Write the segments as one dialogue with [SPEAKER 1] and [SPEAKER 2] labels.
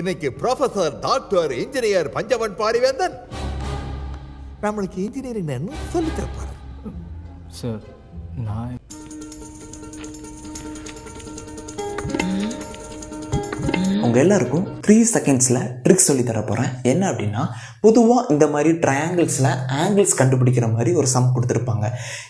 [SPEAKER 1] இன்னைக்கு professor, doctor, engineer Panchavan Parivendhan நம்மளுக்கு engineering சொல்லி தரப்பாரு.
[SPEAKER 2] சார் நான்
[SPEAKER 3] உங்கள் எல்லாருக்கும் 3 செகண்ட்ஸில் ட்ரிக்ஸ் சொல்லி தர போகிறேன். என்ன அப்படின்னா, பொதுவாக இந்த மாதிரி ட்ரையாங்கிள்ஸில் ஆங்கிள்ஸ் கண்டுபிடிக்கிற மாதிரி ஒரு சம் கொடுத்துருப்பாங்க.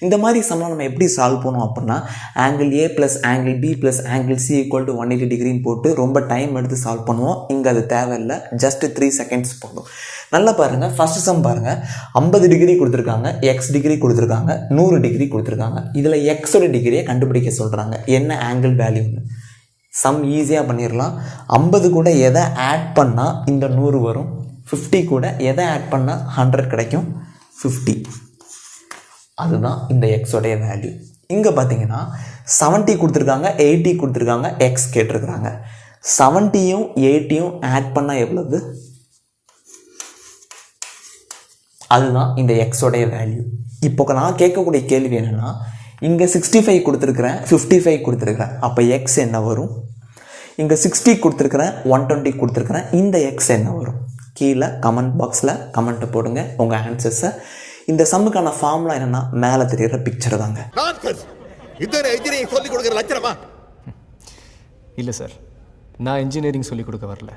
[SPEAKER 3] இந்த மாதிரி சம்லாம் நம்ம எப்படி சால்வ் பண்ணோம் அப்படின்னா, angle A plus angle B plus angle C equal to 180 டிகிரின்னு போட்டு ரொம்ப டைம் எடுத்து சால்வ் பண்ணுவோம். இங்கே அது தேவையில்லை, ஜஸ்ட் 3 செகண்ட்ஸ் போதும். நல்லா பாருங்கள், ஃபஸ்ட்டு சம் பாருங்கள். 50 டிகிரி கொடுத்துருக்காங்க, எக்ஸ் டிகிரி கொடுத்துருக்காங்க, 100 டிகிரி கொடுத்துருக்காங்க. இதில் எக்ஸோட டிகிரியை கண்டுபிடிக்க சொல்கிறாங்க, என்ன ஆங்கிள் வேல்யூன்னு. சம் ஈஸியாக பண்ணிடலாம். 50 கூட எதை ஆட் பண்ணால் இந்த 100 வரும், 50 கூட எதை ஆட் பண்ணால் 100 கிடைக்கும், 50. அதுதான் இந்த எக்ஸோடைய வேல்யூ. இங்கே பார்த்தீங்கன்னா 70 கொடுத்துருக்காங்க, 80 கொடுத்துருக்காங்க, எக்ஸ் கேட்டிருக்கிறாங்க. 70யும் 80யும் ஆட் பண்ணால் எவ்வளவு? அதுதான் இந்த எக்ஸோடைய வேல்யூ. இப்போ நான் கேட்கக்கூடிய கேள்வி என்னென்னா, இங்கே 65 கொடுத்துருக்குறேன், 55 கொடுத்துருக்குறேன், அப்போ எக்ஸ் என்ன வரும்? இங்கே 60 கொடுத்துருக்குறேன், 120 கொடுத்துருக்குறேன், இந்த எக்ஸ் என்ன வரும்? கீழே கமெண்ட் பாக்ஸில் கமெண்ட்டை போடுங்க உங்கள் ஆன்சர்ஸை. இந்த சம்முக்கான ஃபார்முலா என்னென்னா, மேலே தெரிகிற பிக்சர் தாங்க.
[SPEAKER 1] சொல்லிக் கொடுக்குற லட்சணமா?
[SPEAKER 2] இல்லை சார், நான் இன்ஜினியரிங் சொல்லிக் கொடுக்க வரல.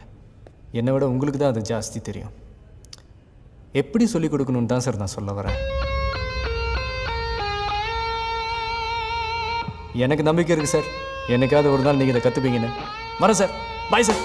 [SPEAKER 2] என்னை விட உங்களுக்கு தான் அது ஜாஸ்தி தெரியும். எப்படி சொல்லிக் கொடுக்கணுன்னு தான் சார் நான் சொல்ல வரேன். எனக்கு நம்பிக்கை இருக்குது சார், என்னைக்காவது ஒரு நாள் நீங்கள் இதை கற்றுப்பீங்கன்னு. வரேன் சார். Bye sir.